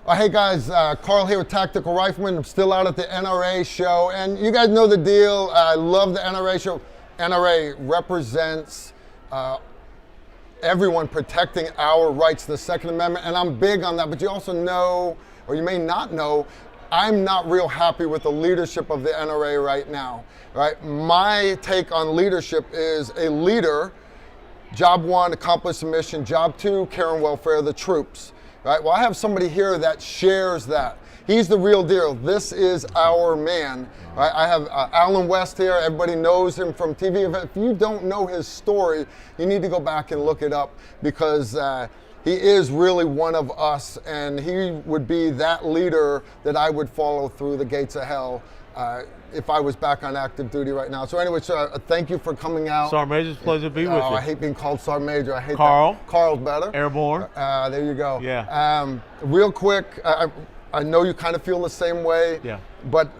Hey guys, Carl here with Tactical Rifleman. I'm still out at the NRA show, and you guys know the deal. I love the NRA show. NRA represents everyone protecting our rights, the Second Amendment, and I'm big on that. But you also know, or you may not know, I'm not real happy with the leadership of the NRA right now. Right? My take on leadership is a leader. Job one, accomplish the mission. Job two, care and welfare of the troops. Right? Well, I have somebody here that shares that. He's the real deal. This is our man. Right? I have Alan West here. Everybody knows him from TV. If you don't know his story, you need to go back and look it up, because he is really one of us, and he would be that leader that I would follow through the gates of hell if I was back on active duty right now. So anyway, thank you for coming out. Sergeant Major, it's a pleasure to be with you. I hate being called Sergeant Major. I hate Carl. that. Carl's better. Airborne. There you go. Yeah. Real quick, I know you kind of feel the same way. Yeah. But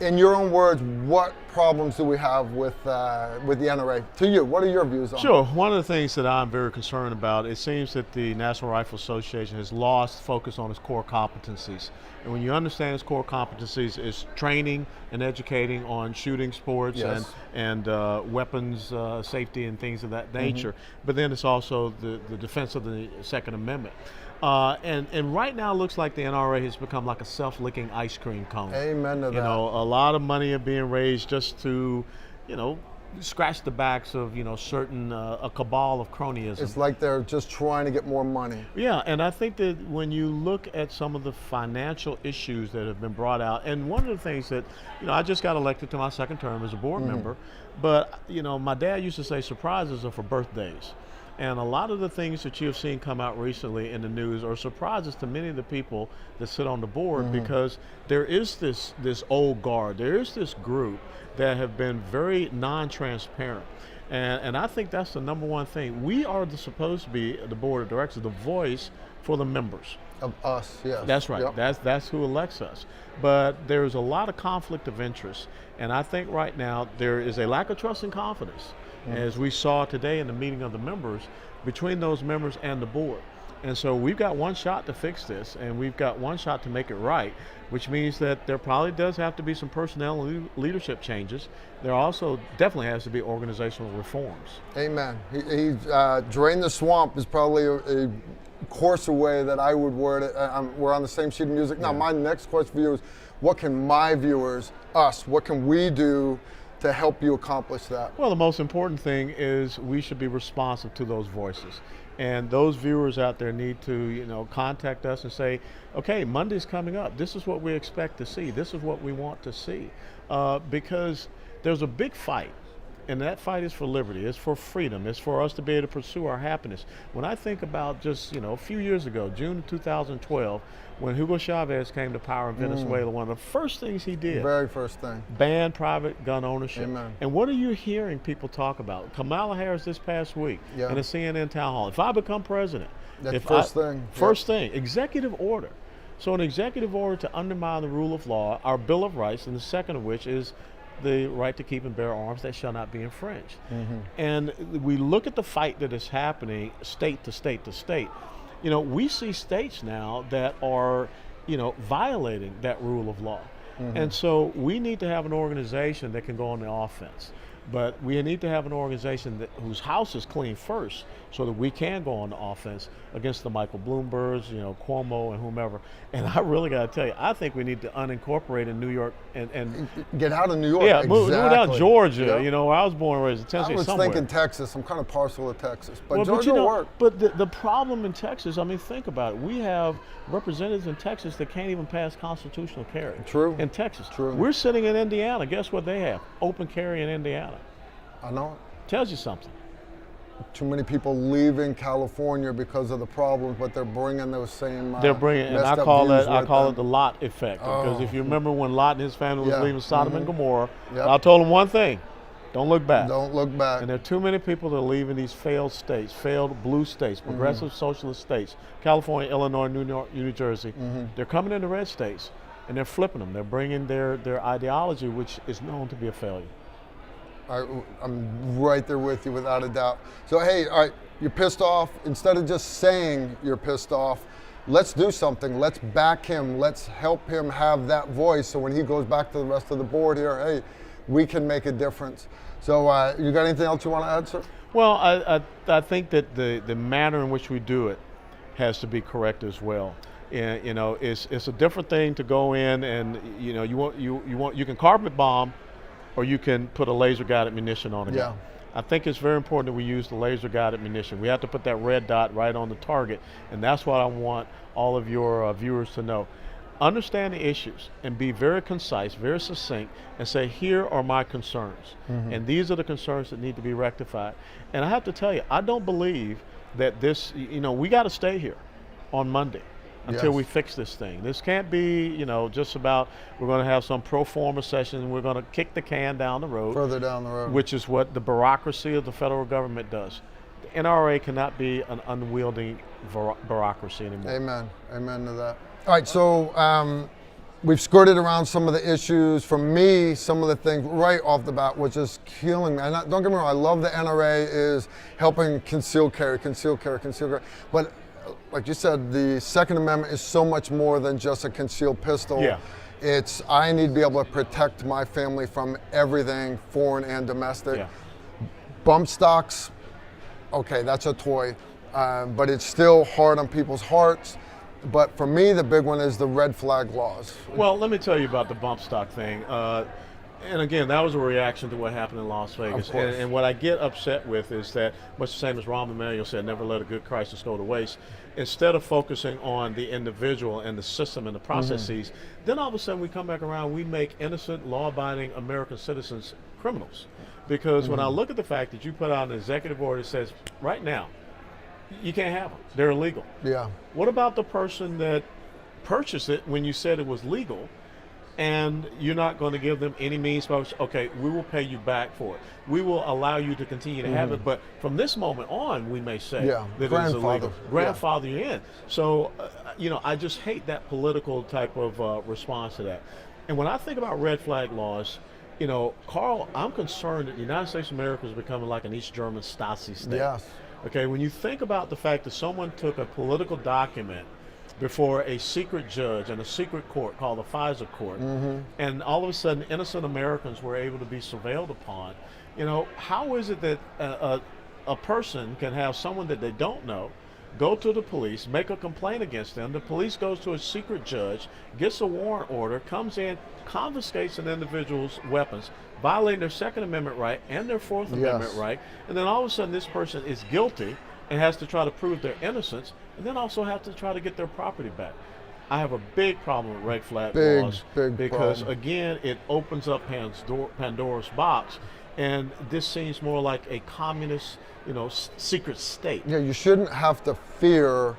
in your own words, what problems do we have with the NRA? To you, what are your views on it? Sure. One of the things that I'm very concerned about, it seems that the National Rifle Association has lost focus on its core competencies. And when you understand its core competencies, it's training and educating on shooting sports, yes, and weapons safety and things of that nature. But then it's also the defense of the Second Amendment. And right now it looks like the NRA has become like a self-licking ice cream cone. Amen to that. You know, a lot of money are being raised just to, scratch the backs of, certain, a cabal of cronyism. It's like they're just trying to get more money. Yeah, and I think that when you look at some of the financial issues that have been brought out, and one of the things that, I just got elected to my second term as a board member, but, my dad used to say surprises are for birthdays. And a lot of the things that you have seen come out recently in the news are surprises to many of the people that sit on the board, because there is this old guard, there is this group that have been very non-transparent. And I think that's the number one thing. We are supposed to be, the board of directors, the voice for the members. Of us, yes. That's right. Yep. That's who elects us. But there's a lot of conflict of interest. And I think right now there is a lack of trust and confidence, as we saw today in the meeting of the members, between those members and the board. And so we've got one shot to fix this, and we've got one shot to make it right, which means that there probably does have to be some personnel and leadership changes. There also definitely has to be organizational reforms. Amen. Drain the swamp is probably a coarser way that I would word it. We're on the same sheet of music. Now, my next question for you is, what can my viewers, what can we do to help you accomplish that? Well, the most important thing is we should be responsive to those voices. And those viewers out there need to, contact us and say, okay, Monday's coming up. This is what we expect to see. This is what we want to see. Because there's a big fight. And that fight is for liberty. It's for freedom. It's for us to be able to pursue our happiness. When I think about just, a few years ago, June of 2012, when Hugo Chavez came to power in Venezuela, one of the first things he did, very first thing, ban private gun ownership. Amen. And what are you hearing people talk about? Kamala Harris this past week in a CNN town hall. If I become president, first thing, executive order. So an executive order to undermine the rule of law, our Bill of Rights, and the second of which is the right to keep and bear arms that shall not be infringed. And we look at the fight that is happening state to state to state. We see states now that are, violating that rule of law. And so we need to have an organization that can go on the offense. But we need to have an organization whose house is clean first, so that we can go on the offense against the Michael Bloombergs, Cuomo and whomever. And I really got to tell you, I think we need to unincorporate in New York and get out of New York. Yeah, exactly. move down to Georgia. Where I was born and raised in Tennessee. I was somewhere. thinking Texas. I'm kind of partial to Texas, but well, Georgia will work. But the problem in Texas, think about it. We have representatives in Texas that can't even pass constitutional carry. True. In Texas. True. We're sitting in Indiana. Guess what they have? Open carry in Indiana. I know. Tells you something. Too many people leaving California because of the problems, but they're bringing those same. They're bringing, and I call it the Lot effect. Because if you remember when Lot and his family was leaving Sodom and Gomorrah, I told them one thing: don't look back. Don't look back. And there are too many people that are leaving these failed states, failed blue states, progressive socialist states, California, Illinois, New York, New Jersey. They're coming into red states, and they're flipping them. They're bringing their ideology, which is known to be a failure. I'm right there with you without a doubt. So hey, all right, you're pissed off. Instead of just saying you're pissed off, let's do something. Let's back him. Let's help him have that voice. So when he goes back to the rest of the board here, hey, we can make a difference. So you got anything else you want to add, sir? Well, I think that the manner in which we do it has to be correct as well. And, you know, it's a different thing to go in and, you know, you can carpet bomb, or you can put a laser guided munition on a gun. I think it's very important that we use the laser guided munition. We have to put that red dot right on the target, and that's what I want all of your viewers to know. Understand the issues and be very concise, very succinct, and say, here are my concerns. And these are the concerns that need to be rectified. And I have to tell you, I don't believe that this, you know, we got to stay here on Monday until we fix this thing. This can't be, you know, just about we're going to have some pro forma session and we're going to kick the can down the road. Further down the road. Which is what the bureaucracy of the federal government does. The NRA cannot be an unwieldy bureaucracy anymore. Amen. Amen to that. All right, so we've skirted around some of the issues. For me, some of the things right off the bat was just killing me. And don't get me wrong, I love the NRA is helping concealed carry. But like you said, the Second Amendment is so much more than just a concealed pistol. Yeah. It's, I need to be able to protect my family from everything, foreign and domestic. Yeah. Bump stocks, okay, that's a toy, but it's still hard on people's hearts. But for me, the big one is the red flag laws. Well, let me tell you about the bump stock thing. And again, that was a reaction to what happened in Las Vegas. And what I get upset with is that, much the same as Rahm Emanuel said, never let a good crisis go to waste. Instead of focusing on the individual and the system and the processes, then all of a sudden we come back around, we make innocent, law-abiding American citizens criminals. Because when I look at the fact that you put out an executive order that says, right now, you can't have them. They're illegal. Yeah. What about the person that purchased it when you said it was legal, and you're not going to give them any means by which, okay, we will pay you back for it. We will allow you to continue to have it, but from this moment on, we may say that it is illegal. Grandfather you in. So, you know, I just hate that political type of response to that. And when I think about red flag laws, you know, Carl, I'm concerned that the United States of America is becoming like an East German Stasi state. Yes. Okay, when you think about the fact that someone took a political document before a secret judge and a secret court called the FISA court, and all of a sudden innocent Americans were able to be surveilled upon, you know, how is it that a person can have someone that they don't know go to the police, make a complaint against them, the police goes to a secret judge, gets a warrant order, comes in, confiscates an individual's weapons, violating their Second Amendment right and their Fourth Amendment right, and then all of a sudden this person is guilty and has to try to prove their innocence, and then also have to try to get their property back. I have a big problem with red flag laws because, again, it opens up Pandora's box, and this seems more like a communist, you know, secret state. Yeah, you shouldn't have to fear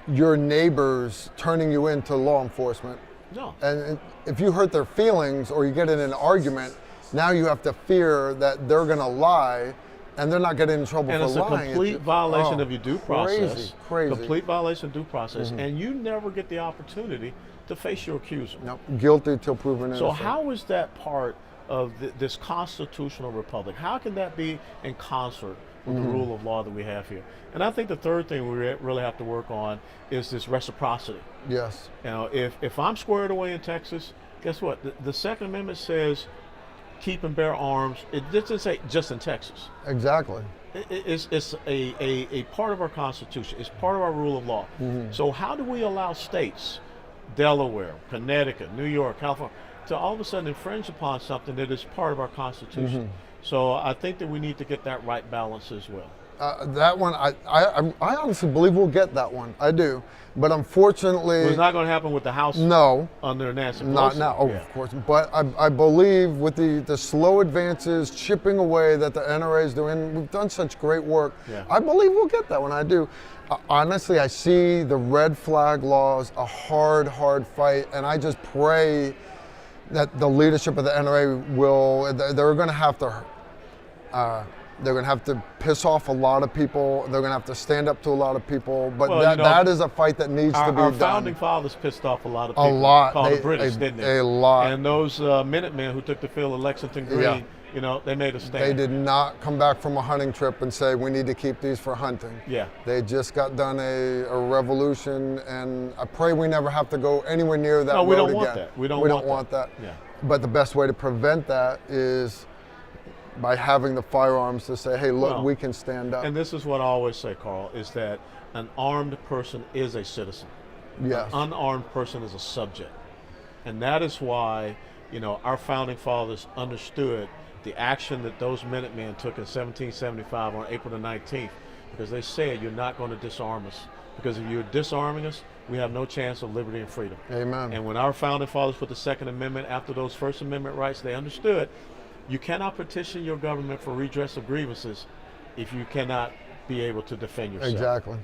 your neighbors turning you into law enforcement. No. And if you hurt their feelings or you get in an argument, now you have to fear that they're going to lie, and they're not getting in trouble for lying. And it's a complete violation of your due process. Crazy. Complete violation of due process, and you never get the opportunity to face your accuser. Nope. Guilty till proven innocent. So how is that part of this constitutional republic? How can that be in concert with the rule of law that we have here? And I think the third thing we really have to work on is this reciprocity. Yes. You know, if I'm squared away in Texas, guess what? The Second Amendment says keep and bear arms. It doesn't say just in Texas. Exactly. It's a part of our Constitution. It's part of our rule of law. So how do we allow states, Delaware, Connecticut, New York, California, to all of a sudden infringe upon something that is part of our Constitution? So I think that we need to get that right balance as well. That one, I honestly believe we'll get that one. I do. But unfortunately... It's not going to happen with the House under Nancy Pelosi. Not now, of course. But I believe with the slow advances, chipping away that the NRA is doing, we've done such great work. I believe we'll get that one. I do. Honestly, I see the red flag laws a hard fight, and I just pray that the leadership of the NRA will, they're going to have to piss off a lot of people. They're going to have to stand up to a lot of people. But that is a fight that needs to be done. Our founding fathers pissed off a lot of people. A lot. Called the British, didn't they? A lot. And those Minutemen who took the field of Lexington Green You know, they made a stand. They did not come back from a hunting trip and say, we need to keep these for hunting. Yeah. They just got done a revolution, and I pray we never have to go anywhere near that road again. No, we don't want that. We don't want that. Yeah. But the best way to prevent that is by having the firearms to say, hey, look, we can stand up. And this is what I always say, Carl, is that an armed person is a citizen. Yes. An unarmed person is a subject. And that is why, you know, our founding fathers understood the action that those Minutemen took in 1775 on April the 19th, because they said, you're not going to disarm us. Because if you're disarming us, we have no chance of liberty and freedom. Amen. And when our founding fathers put the Second Amendment after those First Amendment rights, they understood you cannot petition your government for redress of grievances if you cannot be able to defend yourself. Exactly.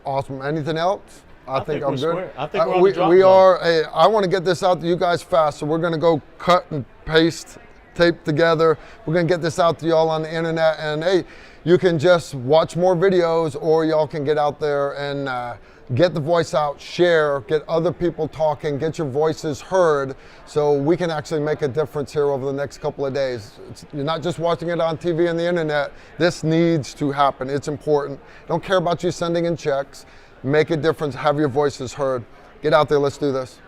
Awesome. Anything else? I think I'm good. Square. I think we're on the drop we zone. are. I want to get this out to you guys fast, so we're going to go cut and paste, tape together. We're going to get this out to y'all on the internet, and hey, you can just watch more videos, or y'all can get out there and get the voice out, share, get other people talking, get your voices heard, so we can actually make a difference here over the next couple of days. You're not just watching it on TV and the internet. This needs to happen. It's important. Don't care about you sending in checks. Make a difference. Have your voices heard. Get out there. Let's do this.